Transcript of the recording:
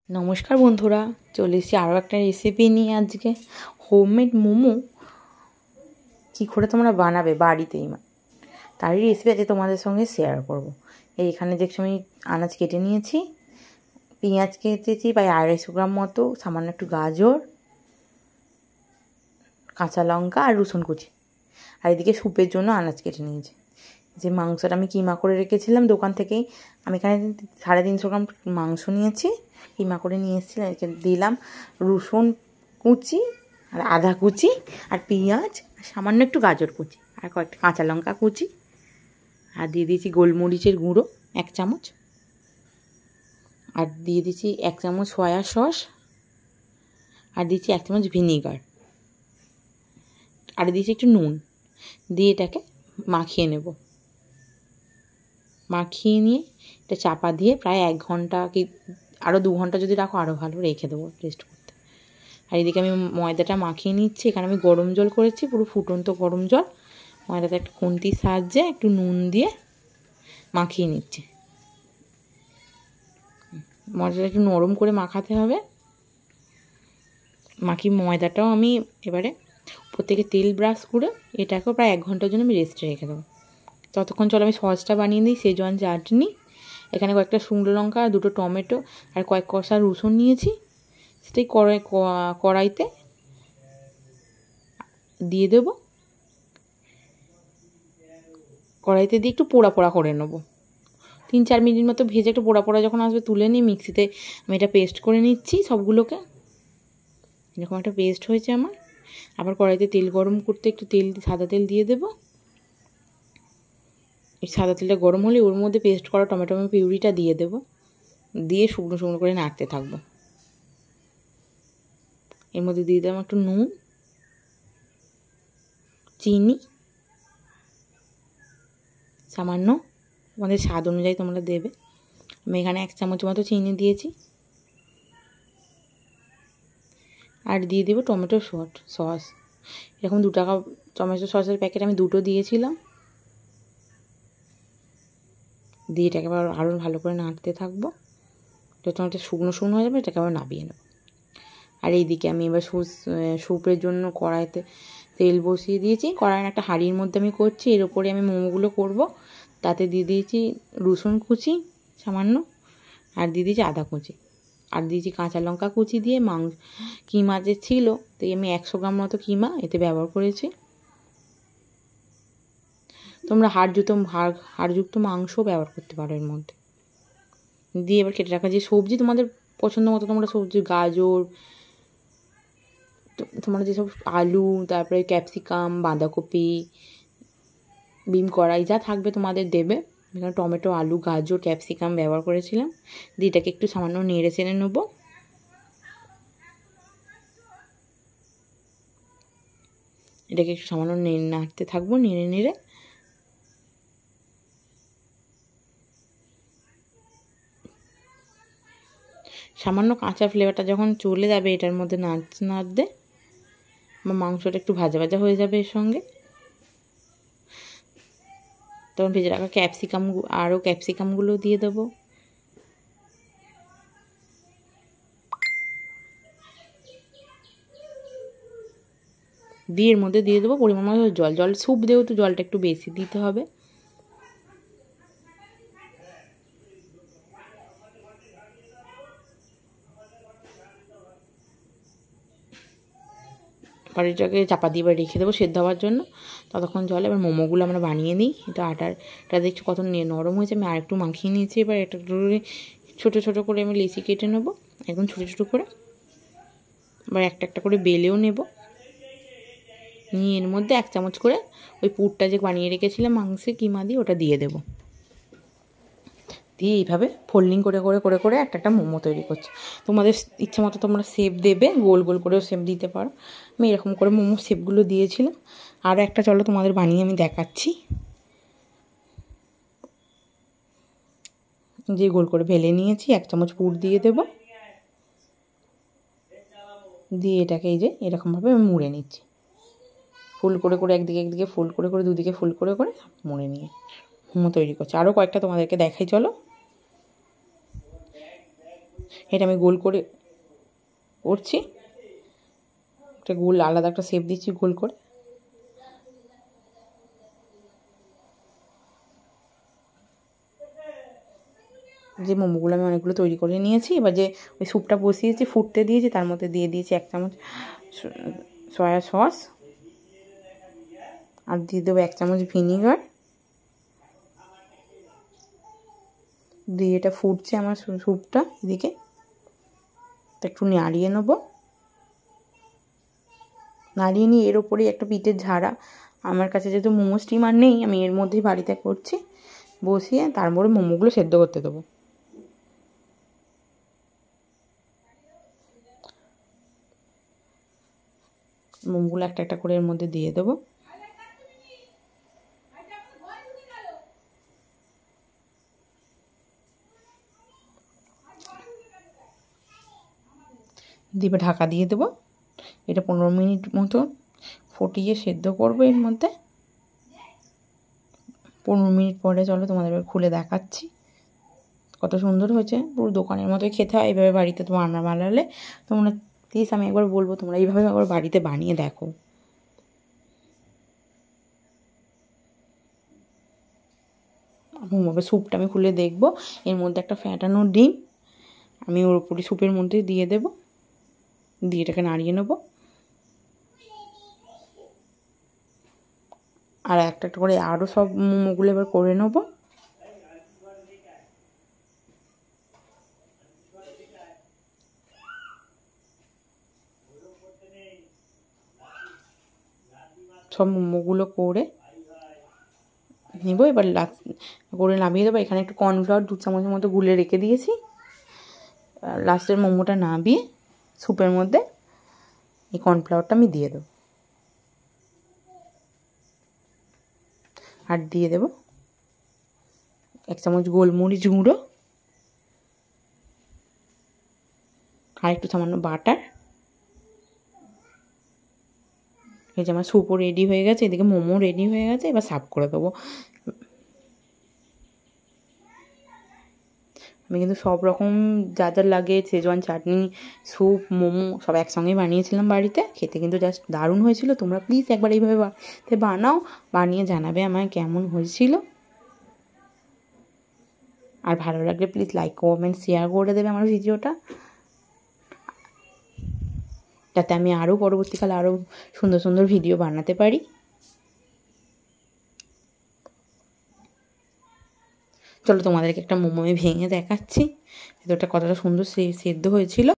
নমস্কার বন্ধুরা, চলে এসেছি আরও একটা রেসিপি নিয়ে। আজকে হোমমেড মোমো কী করে তোমরা বানাবে বাড়িতেই, তারই রেসিপি আজকে তোমাদের সঙ্গে শেয়ার করব। এইখানে দেখছি আমি আনাজ কেটে নিয়েছি, পেঁয়াজ কেটেছি প্রায় 250 গ্রাম মতো, সামান্য একটু গাজর, কাঁচা লঙ্কা আর রসুন কুচি, আর এদিকে স্যুপের জন্য আনাজ কেটে নিয়েছি। যে মাংসটা আমি কিমা করে রেখেছিলাম দোকান থেকেই, আমি এখানে 350 গ্রাম মাংস নিয়েছি, কিমা করে নিয়ে এসেছিলাম। এখানে দিলাম রসুন কুচি আর আদা কুচি আর পেঁয়াজ আর সামান্য একটু গাজর কুচি আর কয়েকটা কাঁচা লঙ্কা কুচি, আর দিয়ে দিয়েছি গোলমরিচের গুঁড়ো 1 চামচ, আর দিয়ে দিয়েছি 1 চামচ সয়া সস, আর দিয়েছি 1 চামচ ভিনিগার, আর দিয়েছি একটু নুন। দিয়ে এটাকে মাখিয়ে নেব। মাখিয়ে নিয়ে এটা চাপা দিয়ে প্রায় 1 ঘন্টা কি আরও 2 ঘন্টা যদি রাখো আরও ভালো, রেখে দেবো রেস্ট করতে। আর এদিকে আমি ময়দাটা মাখিয়ে নিচ্ছি। এখানে আমি গরম জল করেছি, পুরো ফুটন্ত গরম জল। ময়দাটা একটু খুন্তির সাহায্যে একটু নুন দিয়ে মাখিয়ে নিচ্ছি। ময়দাটা একটু নরম করে মাখাতে হবে। ময়দাটাও আমি এবারে উপর থেকে তেল ব্রাশ করে এটাকেও প্রায় 1 ঘন্টার জন্য আমি রেস্টে রেখে দেবো। ততক্ষণ চলো আমি সসটা বানিয়ে দিই। সেজওয়ান চাটনি, এখানে কয়েকটা শুকনো লঙ্কা, 2টো টমেটো আর কয়েক কষা রসুন নিয়েছি। সেটাই কড়াইতে দিয়ে দেবো। কড়াইতে দিয়ে একটু পোড়া পোড়া করে নেবো। 3-4 মিনিট মতো ভেজে একটু পোড়া পোড়া যখন আসবে তুলে নিই। মিক্সিতে আমি এটা পেস্ট করে নিচ্ছি সবগুলোকে। এরকম একটা পেস্ট হয়েছে আমার। আবার কড়াইতে তেল গরম করতে একটু সাদা তেল দিয়ে দেবো। এই সাদা তেলটা গরম হলে ওর মধ্যে পেস্ট করা টমেটো পিউরিটা দিয়ে দেবো। দিয়ে শুকনো শুকনো করে নাড়তে থাকবো। এর মধ্যে দিয়ে দেবো একটু নুন, চিনি সামান্য, তোমাদের স্বাদ অনুযায়ী তোমরা দেবে। আমি এখানে 1 চামচ মতো চিনি দিয়েছি। আর দিয়ে দেবো টমেটো সস। এরকম 2 টাকা টমেটো সসের প্যাকেট আমি 2টো দিয়েছিলাম। দিয়ে এটাকে আরও ভালো করে নাড়তে থাকবো। যখন এটা শুকনো শুকনো হয়ে যাবে এটাকে আবার নামিয়ে নেব। আর এইদিকে আমি এবার স্যুপের জন্য কড়াইতে তেল বসিয়ে দিয়েছি। কড়াইয়ের একটা হাঁড়ির মধ্যে আমি করছি, এর ওপরে আমি মোমোগুলো করব। তাতে দিয়ে দিয়েছি রসুন কুচি সামান্য, আর দিয়ে দিয়েছি আদা কুচি, আর দিয়েছি কাঁচা লঙ্কা কুচি। দিয়ে কিমা যে ছিল, তো আমি 100 গ্রাম মতো কিমা এতে ব্যবহার করেছি। তোমরা হাড়যুক্ত মাংসও ব্যবহার করতে পারো এর মধ্যে। দিয়ে এবার কেটে রাখা যে সবজি তোমাদের পছন্দ মতো, তোমরা সবজি গাজর, তোমরা যেসব আলু, তারপরে ক্যাপসিকাম, বাঁধাকপি, বিম কড়াই যা থাকবে তোমাদের দেবে। এখানে টমেটো, আলু, গাজর, ক্যাপসিকাম ব্যবহার করেছিলাম। দিয়ে এটাকে একটু সামান্য নেড়ে চেড়ে নেবো। এটাকে একটু সামান্য নাড়তে থাকবো, নেড়ে নেড়ে। সামান্য কাঁচা ফ্লেভারটা যখন চলে যাবে এটার মধ্যে নাড়তে নাড়তে, আমার মাংসটা একটু ভাজা ভাজা হয়ে যাবে এর সঙ্গে, তখন ভেজে রাখা ক্যাপসিকামগুলো দিয়ে দেবো। দিয়ে এর মধ্যে দিয়ে দেবো পরিমাণ মতো জল। স্যুপ দিয়েও তো জলটা একটু বেশি দিতে হবে। এবার এটাকে চাপা দিয়ে এবার রেখে দেবো সেদ্ধ হওয়ার জন্য। ততক্ষণ জলে এবার মোমোগুলো আমরা বানিয়ে নিই। এটা দেখছি কত নরম হয়েছে। আমি আরেকটু মাখিয়ে নিয়েছি। এবার এটা ছোটো ছোটো করে আমি লেচি কেটে নেবো, একদম ছোটো ছোটো করে। এবার একটা একটা করে বেলেও নেব। নিয়ে এর মধ্যে 1 চামচ করে ওই পুরটা যে বানিয়ে রেখেছিলাম মাংসের কিমা দিয়ে ওটা দিয়ে দেবো। দিয়ে এইভাবে ফোল্ডিং করে করে করে করে একটা একটা মোমো তৈরি করছি। তোমাদের ইচ্ছা মতো তোমরা শেপ দেবে, গোল গোল করেও শেপ দিতে পারো। আমি এরকম করে মোমো শেপগুলো দিয়েছিলাম। আরও একটা চলো তোমাদের বানিয়ে আমি দেখাচ্ছি। যে গোল করে ভেলে নিয়েছি, 1 চামচ পুর দিয়ে দেব। দিয়ে এটাকে এই যে এরকমভাবে আমি মুড়ে নিচ্ছি। ফুল করে করে একদিকে ফুল করে করে দুদিকে ফুল করে করে মুড়ে নিয়ে মোমো তৈরি করছি। আরও কয়েকটা তোমাদেরকে দেখাই চলো। এটা আমি গোল করে করছি, একটা গোল আলাদা একটা শেপ দিচ্ছি গোল করে। যে মোমোগুলো আমি অনেকগুলো তৈরি করে নিয়েছি, এবার যে ওই স্যুপটা বসিয়েছি ফুটতে দিয়েছি, তার মধ্যে দিয়ে দিয়েছি 1 চামচ সয়া সস, আর দিয়ে দেবো 1 চামচ ভিনিগার। দিয়ে এটা ফুটছে আমার স্যুপটা, এদিকে একটু নাড়িয়ে নেবো। নাড়িয়ে নিয়ে এর ওপরেই একটা পিঠের ঝাড়া, আমার কাছে যেহেতু মোমো স্টিমার নেই, আমি এর মধ্যেই বাড়িতে করছি, বসিয়ে তারপরে মোমোগুলো সেদ্ধ করতে দেবো। মোমোগুলো একটা একটা করে এর মধ্যে দিয়ে দেবো। দিয়ে ঢাকা দিয়ে দেবো। এটা 15 মিনিট মতো ফুটিয়ে সেদ্ধ করবো। এর মধ্যে 15 মিনিট পরে চলো তোমাদের খুলে দেখাচ্ছি কত সুন্দর হয়েছে। পুরো দোকানের মতোই খেতে হয়। এইভাবে বাড়িতে তোমার বানালে তোমরা প্লিজ, আমি একবার বলবো তোমরা এইভাবে একবার বাড়িতে বানিয়ে দেখো। মোমোর স্যুপটা আমি খুলে দেখবো, এর মধ্যে একটা ফ্যাটানো ডিম আমি ওর উপরে স্যুপের মধ্যে দিয়ে দেবো, দিয়ে এটাকে নাড়িয়ে নেবো। আর একটা একটা করে আরও সব মোমোগুলো এবার করে নেবো। সব মোমোগুলো করে নেবো, এবার করে নামিয়ে দেবো। এখানে একটু কর্নফ্লাওয়ার 2 চামচের মতো গুলে রেখে দিয়েছি। লাস্টের মোমোটা নামিয়ে স্যুপের মধ্যে এই কর্নফ্লাওয়ারটা আমি দিয়ে দেবো, আর দিয়ে দেবো 1 চামচ গোলমরিচ গুঁড়ো, আর একটু সামান্য বাটার। এই যে আমার স্যুপও রেডি হয়ে গেছে, এদিকে মোমো রেডি হয়ে গেছে, এবার সার্ভ করে দেবো। আমি কিন্তু সব রকম যা যা লাগে, শেজওয়ান চাটনি, স্যুপ, মোমো সব একসঙ্গেই বানিয়েছিলাম বাড়িতে। খেতে কিন্তু জাস্ট দারুণ হয়েছিল। তোমরা প্লিজ একবার এইভাবে বানাও, বানিয়ে জানাবে আমায় কেমন হয়েছিল। আর ভালো লাগলে প্লিজ লাইক, কমেন্ট, শেয়ার করে দেবে আমার ভিডিওটা, যাতে আমি আরও পরবর্তীকালে আরও সুন্দর সুন্দর ভিডিও বানাতে পারি। চলো তোমাদেরকে একটা মোমো আমি ভেঙে দেখাচ্ছি ভেতরটা কতটা সুন্দর সেদ্ধ হয়েছিল।